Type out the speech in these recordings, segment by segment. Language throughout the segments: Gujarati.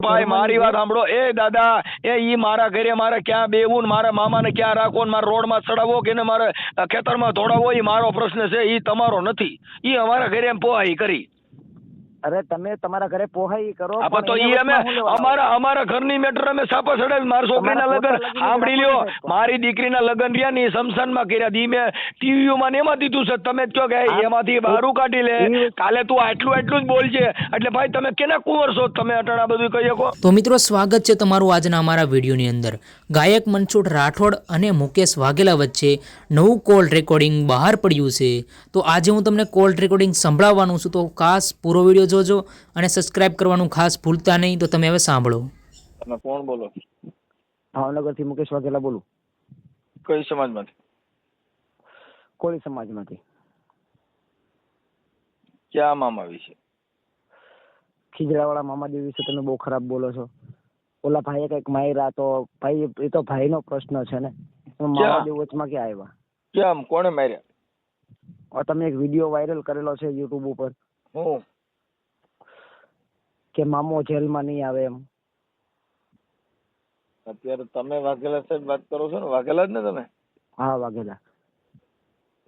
ભાઈ મારી વાત સાંભળો. એ દાદા ઈ મારા ઘરે મારે ક્યાં બેવું ને મારા મામાને ક્યાં રાખવો ને મારા રોડમાં ચડાવવો કે મારે ખેતરમાં દોડાવવો એ મારો પ્રશ્ન છે, ઈ તમારો નથી. ઈ અમારા ઘરે એમ પોહાઈ કરી. અરે તમે તમારા ઘરે પોહાઈ કરો, તો ઈ અમે અમારા ઘરની મેટર અમે સાપા ચડાવી. મારા છોકરીના લગ્ન સાંભળી લ્યો, મારી દીકરીના લગ્ન રહ્યા ને સમસાનમાં કર્યા. ઈ મેં ટીવીમાં ને એમાં દીધું છે. તમે જ કહો કે એમાંથી બહારું કાઢી લે, કાલે તું આટલું જ બોલજે. એટલે ભાઈ તમે કેના કુંવર છો? તમે અટાણા બધું કહી શકો. તો મિત્રો સ્વાગત છે તમારું આજના અમારા વિડીયોની અંદર. ગાયક મનસુખ રાઠોડ અને મુકેશ વાઘેલા વચ્ચે નવું કોલ રેકોર્ડિંગ બહાર પડ્યું છે. તો આજે હું તમને કોલ રેકોર્ડિંગ સંભળાવવાનું છું, તો ખાસ પૂરો વિડીયો જોજો અને સબસ્ક્રાઇબ કરવાનું ખાસ ભૂલતા નહીં. તો તમે હવે સાંભળો. તમે કોણ બોલો? ભાવનગરથી મુકેશ વાઘેલા બોલું. કઈ સમાજમાંથી? કોળી સમાજમાંથી. ક્યાં મામા વિશે? ખીજડાવાળા મામાદેવ વિશે તમે બહુ ખરાબ બોલો છો. ઓલા ભાઈએ કઈક માર્યા, તો ભાઈ એ તો ભાઈનો પ્રશ્ન છે ને, મામાદેવ વચમાં ક્યાં આવ્યા? કેમ? કોણે માર્યા? તમે એક વિડીયો વાયરલ કરેલો છે યુટ્યુબ ઉપર કે મામો જેલમાં નહીં આવે એમ. અત્યારે તમે વાઘેલા સાહેબ વાત કરો છો ને? વાઘેલા જ ને તમે? હા વાઘેલા.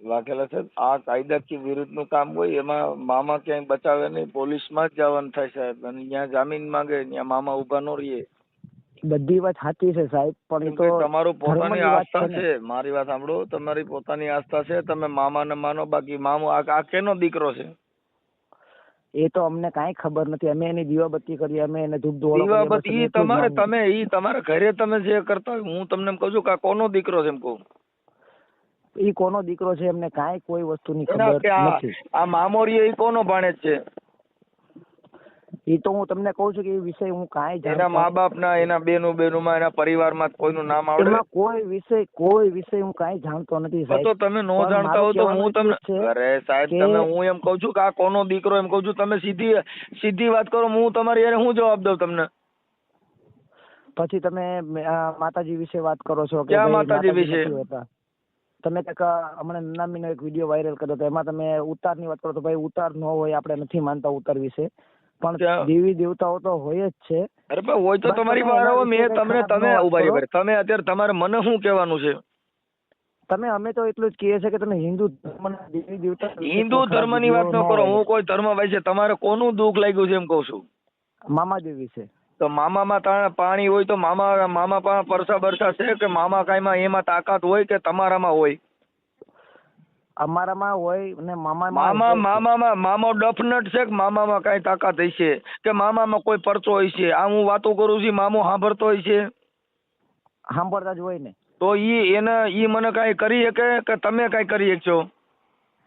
વાઘેલા સાહેબ, આ કાયદાકીય વિરુદ્ધનું કામ હોય એમાં મામા ક્યાંય બચાવે નહીં, પોલીસમાં જ જવાનું થાય સાહેબ. અને ત્યાં જામીન માંગે, ત્યાં મામા ઉભા ન રહીએ. બધી વાત સાચી છે સાહેબ, પણ એ તો તમારું પોતાની આસ્થા છે. મારી વાત સાંભળો, તમારી પોતાની આસ્થા છે, તમે મામાને માનો. બાકી મામો આ કેનો દીકરો છે? એ તો અમને કાંઈ ખબર નથી. અમે એની દીવાબત્તી કરી, અમે એને ધૂપ ધોળો. દીવાબત્તી તમારા ઘરે તમે જે કરતા હોય, હું તમને એમ કહું છું કે આ કોનો દીકરો છે એમ કહું. ઈ કોનો દીકરો છે એમને કાંઈ કોઈ વસ્તુની ખબર નથી. આ મામોરીએ ઈ કોનો ભાણેજ છે? એ તો હું તમને કહું છું કે એ વિષય હું કાંઈ જાણતો. એના મા બાપ ના, એના બેનું એના પરિવારમાં કોઈનું નામ આવડે? એમાં કોઈ વિષય હું કાંઈ જાણતો નથી સાહેબ. તો તમે નો જાણતા હો તો હું તમને, અરે સાહેબ તમે, હું એમ કહું છું કે આ કોનો દીકરો એમ કહું છું. તમે સીધી વાત કરો, હું તમારી યાર હું જવાબ દઉં તમને? પછી તમે માતાજી વિશે વાત કરો છો. ક્યાં માતાજી વિશે? તમે હમણાં નનામીનો એક વિડીયો વાયરલ કર્યો તો એમાં તમે ઉતારની વાત કરો. તો ભાઈ ઉતાર ન હોય, આપણે નથી માનતા ઉતાર વિશે, પણ દેવી દેવતાઓ તો હોય જ છે. અરે ભાઈ હોય તો તમારી વાત. મેં તમે ઉભા તમે અત્યારે તમારે મને શું કહેવાનું છે? અમે તો એટલું જ કહીએ છીએ કે તમે હિન્દુ ધર્મના દેવી દેવતા. હિન્દુ ધર્મની વાત ન કરો. હું કોઈ ધર્મ વિશે, તમારે કોનું દુઃખ લાગ્યું છે એમ કહું છું? મામાદેવ વિશે. તો મામામાં પાણી હોય તો મામા પાસે પરસા બરસા છે કે મામા કાંઈમાં એમાં તાકાત હોય કે તમારામાં હોય? અમારામાં હોય ને મામો ડફનટ છે કે મામામાં કઈ તાકાત હશે કે મામામાં કોઈ પરચો હશે? આ હું વાતો કરું છું, મામો સાંભળતો હશે? સાંભળતા જ હોય ને. તો ઈ મને કઈ કરી શકે કે તમે કઈ કરી શકશો?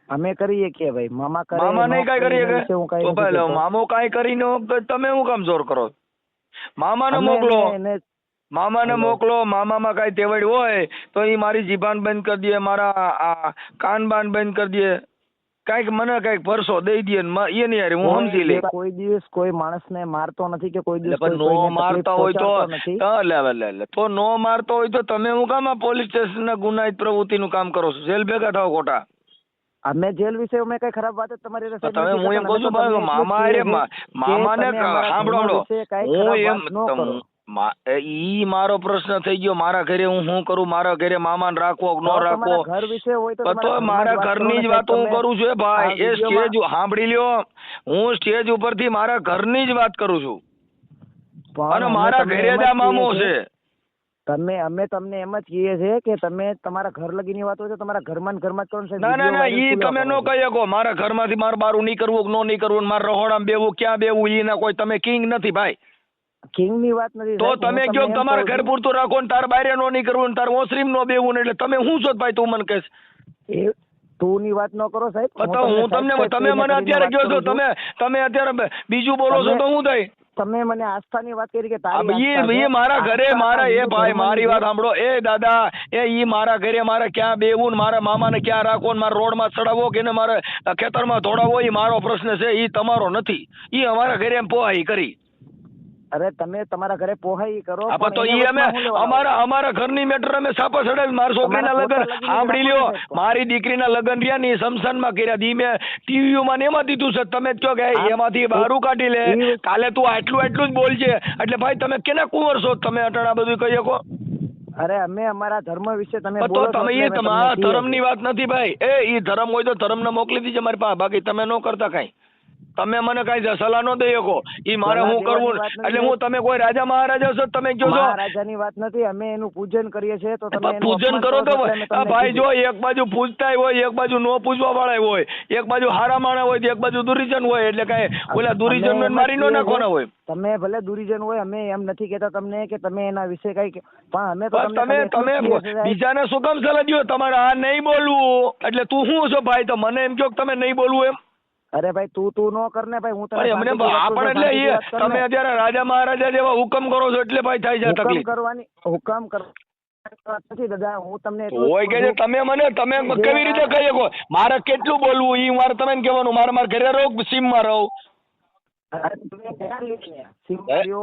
અમે કરીએ કે ભાઈ મામા નહીં કઈ કરી શકે તો ભાઈ મામો કઈ કરી ન તો તમે શું કામ જોર કરો? મામાને મોકલો, મામામાં કઈ તેવડ હોય તો ઈ મારી જીભાન બંધ કરી દે, મારા કાન બાન બંધ કરી દે, કઈક મને કઈક ભરસો દઈ દે, એની યાર હું સમજી લે. કોઈ દિવસ કોઈ માણસને મારતો નથી કે કોઈ દિવસ નો મારતા હોય તો નો મારતો હોય તો તમે હું કામ આ પોલીસ સ્ટેશન ના ગુનાહિત પ્રવૃત્તિનું કામ કરો છો? જેલ ભેગા થાવ ખોટા. અમે જેલ વિશે અમે કઈ ખરાબ વાત તમારી તમે હું એમ કહું છું મામાને સાંભળો, હું એમ ઈ મારો પ્રશ્ન થઈ ગયો. મારા ઘરે હું શું કરું? મારા ઘરે મામાને રાખવો ન રાખવો? ઘર વિશે હોય તો મારા ઘરની જ વાત હું કરું છું ભાઈ. એ સ્ટેજ સાંભળી લ્યો, હું સ્ટેજ ઉપરથી મારા ઘરની જ વાત કરું છું અને મારા ઘરે જ આ મામો છે. અમે તમને એમ જ કહીએ છીએ કે તમે તમારા ઘર લગીની વાત હોય તો તમારા ઘરમાં જ કરો ને. ના ઈ તમે નો કહી શકો. મારા ઘરમાંથી મારે બારું નહીં કરવું, નો નહીં કરવું, મારા રહોડામાં બેવું, ક્યાં બેવું, ઈ ના કોઈ તમે કિંગ નથી ભાઈ. કિંગ ની વાત નથી. તો તમે કયો તમારા ઘર પૂરતું રાખો ને તાર બારે નો નહીં કરવું, તાર ઓસરીમ નો બેવું, એટલે તમે શું છો ભાઈ? તું મને કહેશ તું ની વાત ન કરો સાહેબ. હું તમને, તમે મને અત્યારે કહો છો, તમે અત્યારે બીજું બોલો છો તો હું થાય? તમે મને આસ્થાની વાત કરી કે ઈ મારા ઘરે મારા, એ ભાઈ મારી વાત સાંભળો, એ દાદા ઈ મારા ઘરે મારે ક્યાં બેવું ને મારા મામાને ક્યાં રાખવો ને મારા રોડમાં ચડાવવો કે મારે ખેતરમાં દોડાવવો એ મારો પ્રશ્ન છે, ઈ તમારો નથી. ઈ અમારા ઘરે એમ પોહાઈ કરી. અરે તમે તમારા ઘરે પોહાય ઈ કરો. હા, પણ તો એને ઈ અમે વચમાં હું લેવા આવું? અમારા ઘરની મેટર અમે સાપા ચડાવી મારી છોકરીના તમારા લગ્ન પોતા લગીને સાંભળી લ્યો, રાખો ને. મારી દીકરીના લગ્ન રહ્યા ને ઈ શમશાનમાં કર્યા ઈ મેં ટીવીમાં ને એમાં દીધું છે. તમે જ કહો કે એમાંથી બહારું કાઢી લે, કાલે તું આટલું જ બોલ છે એટલે ભાઈ તમે કેના કુંવર છો? તમે અટાણા બધું કહી શકો? અરે અમે અમારા ધર્મ વિશે તમે તો બોલો છો તમે એટલે એ મેં તમને કીધું. ધર્મની વાત નથી ભાઈ. ઈ ધર્મ હોય તો ધર્મને મોકલી દીજે મારી પાસે, બાકી તમે ન કરતા કાંઈ. તમે મને કાંઈ સલાહ ન દઈ શકો. ઈ મારે સલાહ હું કરવું દેવાની વાત નથી. એટલે હું તમે કોઈ રાજા મહારાજા છો તમે કહો છો મહારાજાની વાત નથી, અમે એનું પૂજન કરીએ છીએ તો તમે એનું પૂજન અપમાન કરો તો છો એટલે મેં તમને ભાઈ જો કીધું. એક બાજુ પૂજતાય હોય, એક બાજુ નો પૂજવા વાળા હોય, એક બાજુ હારા માણા હોય, એક બાજુ દુરીજન હોય, એટલે કાંઈ ઓલા દુરીજન અમે એમ જ મારી નો કહીએ નાખવાના છીએ, હોય. તમે ભલે દુરીજન હોય, અમે એમ નથી કહેતા તમને કે તમે એના વિશે કઈ પણ અમે તો બસ તમને તમે ખાલી એટલું જ કહીએ છીએ, સાહેબ. બીજાને શું કામ સલાહ દ્યો? તમારે આ નહીં બોલવું એટલે તું શું છો ભાઈ? તો મને એમ કહો કે તમે નહીં બોલવું એમ? અરે ભાઈ તું ન કર ને ભાઈ, હું તને ભાઈ અમને શાંતિથી વાત કરું આપણે છું, એટલે શાંતિથી વાત કર તમે ને. અત્યારે રાજા મહારાજા જેવા હુકમ કરો છો એટલે ભાઈ થાય છે આ હુકમ તકલીફ. કરવાની વાત નથી દાદા, હું તમને એટલું જ હોય કે કહું છે છું. તમે જે કેવી રીતે કહી શકો? મારે કેટલું બોલવું ઈ મારે તમે કહેવાનું. મારે ઘરે રહો, સીમમાં રહો. તમે ત્યાં રહ્યો ને, સીમમાં રહ્યો,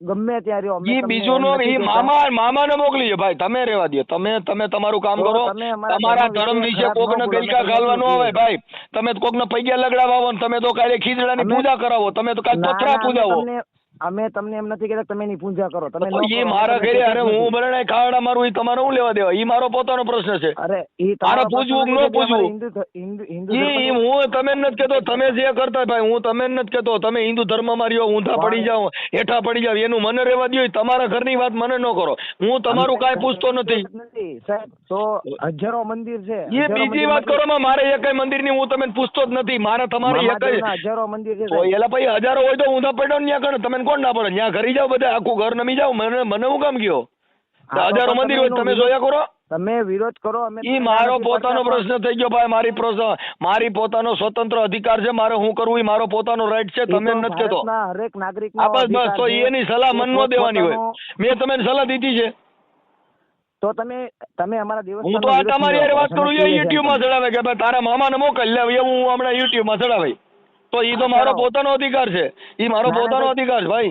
ગમે ત્યાં રહ્યો, અમે ઈ તમને બીજું એમ નો નથી ઈ કહેતા. મામાને મોકલીએ ભાઈ. તમે રહેવા દો. તમે તમારું કામ તો કરો. તમે અમારા તમારા ધર્મ ધર્મ વિશે વિશે ખરાબ કોકને ન બોલો. ગલકા અમે ખાલવા ન તમને આવે ભાઈ. તમે કોકને પૈયા લગડાવા આવો ને તમે તો કાલે ખીજડાની અમે- પૂજા કરાવો. તમે તો કાલે ના, પથરા ના, પૂજાવો. અમે તમને એમ નથી કહેતા કે તમે એની પૂજા કરો, તમે ન ઈ કરો, મારા અમે ઘરે કહેતા અરે જ નથી. હું બરણાઈ ખાવડા મારું ઈ તમારે હું લેવા દેવા? ઈ મારો પોતાનો પ્રશ્ન છે. અરે ઈ મારે તમારો પૂજવું કે પ્રશ્ન ન નથી, અમારે પૂજવું? હિન્દુ ઈ ધર્મ હું તમે નથી કેતો. તમે જે કરતા ભાઈ હું તમે નથી કેતો. તમે હિન્દુ ધર્મમાં રહ્યો, ઊંધા પડી જાઓ, હેઠા પડી જાઓ, એનું મને રહેવા દ્યો. તમારા ઘરની વાત મને ન કરો. હું તમારું કાંઈ પૂછતો નથી. સાહેબ, તો હજારો મંદિર છે, એ હજારો બીજી મંદિર વાત કરો માં મારે એકય મંદિરની હું તમને પૂછતો જ નથી. મારે તમારે એકય મામાદેવના હજારો મંદિર છે, તો સાહેબ. એલા ભાઈ હજારો હોય તો ઊંધા પડ્યો ને ત્યાં કરે. તમે કોણ ના પડે? ત્યાં ઘરી જાઓ, બધા આખું ઘર નમી જાઓ. મને હું કામ ગયો? હા, તો હજારો પણ મંદિર તમે હોય તમે એનો જોયા કરો. તમે વિરોધ કરો, અમે ઈ તમને મારો નથી પોતાનો પાડતા, પ્રશ્ન થઈ ગયો ભાઈ. મારી પોતાનો સ્વતંત્ર અધિકાર છે. મારે હું કરવું ઈ મારો પોતાનો રાઈટ છે. પણ તમે એ તો નથી કેતો. ભારતના હરેક નાગરિકનો આ બસ અધિકાર તો છે. એની સલાહ મન નો દેવાની હોય. મેં તમને સલાહ દીધી છે. તો તમે અમારા દિવસ હું તો આ તમારી હારે વાત કરું છું યુટ્યુબ માં ચડાવે કે ભાઈ તારા મામાને મોકલ લે એવું હું હમણાં યુટ્યુબ માં ચડાવે. તો ઈ તો મારો પોતાનો અધિકાર છે. ઈ મારો ના, ના, પોતાનો ભાઈ. અધિકાર છે ભાઈ.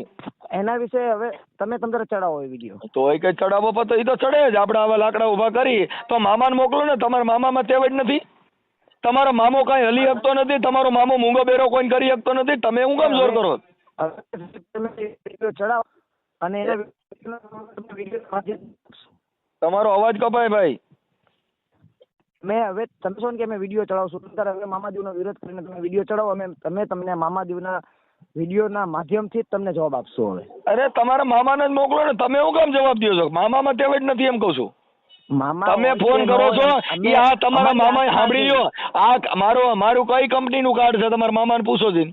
એના વિશે હવે તમે તંત્ર ચડાવો એ વિડીયો. તો એ કઈ ચડાવો પર તો ઈ તો ચડે જ. આપણે આવા લાકડા ઉભા કરી તો મામાને મોકલો ને. તમારા મામામાં તેવ જ નથી. તમારો મામો કાંઈ હલી શકતો નથી. તમારો મામો મૂંગો બેરો કોઈ કરી શકતો નથી. તમે હું કામ જોર કરો? હવે તમે વિડીયો ચડાવો અને એના વિડીયો તમારો અવાજ કપાય ભાઈ. મેં હવે તમે છો ને કે અમે વિડીયો ચડાવશું, ત્યારે હવે મામાદેવનો વિરોધ કરીને તમે વિડીયો ચડાવો, તમે તમને મામાદેવના વિડીયોના માધ્યમથી જ તમને જવાબ આપશો. હવે અરે તમારા મામાને જ મોકલો ને. તમે હું કામ જવાબ દો છો? મામામાં તેવ જ નથી એમ કહું છું. મામા તમે હોય ફોન કે ન કરો હોય, છો અમે- ઈ આ તમારા અમારી મામાએ આસ્થા સાંભળી છે. લ્યો. આ મારું કઈ કંપનીનું કાર્ડ છે? તમારા મામાને પૂછો છે.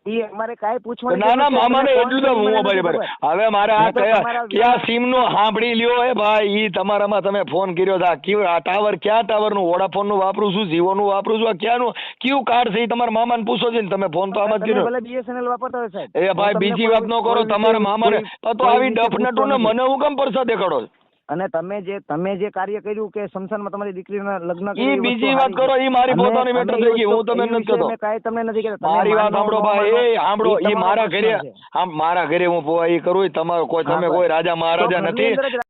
ઈ અમારે કાંઈ પૂછવાની ના ના જરૂર છે. મામાને તમે એટલું તો ફોન હું કરીને બરાબર. નથી ખબર. હવે મારે આ મેં તો તમારા ક્યાં સિમ નો સાંભળી લ્યો હે ભાઈ. ઈ તમારામાં તમે ફોન કર્યો છે. આ ટાવર ક્યાં ટાવરનું? વોડાફોન નું વાપરું છું, જીઓ નું વાપરું છું. આ ક્યાંનું કયું કાર્ડ છે? ઈ તમારા મામાને પૂછો છે ને. તમે ફોન તો આમ જ તમે કર્યો. ભલે BSNL વાપરતા હોય સાહેબ. એ ભાઈ હું તમને બીજી વાત ન કરો. કોઈ તમારા વિશે- મામાને કોઈ- તો કોઈ આવી વિશે ડફ પૂછતો નટુ ને નથી. મને હું કેમ પરસા દેખાડો છો? અને તમે જે કાર્ય કર્યું કે શમશાનમાં તમારી દીકરીના લગ્ન ઈ કર્યું, એ બીજી વસ્તુ વાત સારી કરો. છે. ઈ મારી અમે- પોતાની અમે મેટર એ થઈ ગઈ. હું વસ્તુ- તમને એ નથી વિશે કહેતો. મેં કાંઈ તમને નથી કહેતા. તમે મારી વાત માનો, સાંભળો ન ભાઈ. માનો, એ સાંભળો. એ ઈ તમારો મારા પ્રશ્ન ઘરે છે. મારા ઘરે હું પોવા ઈ કરું. તમારો કોઈ હા, તમે બસ. કોઈ રાજા મહારાજા તો ઘરની નથી. અંદર જ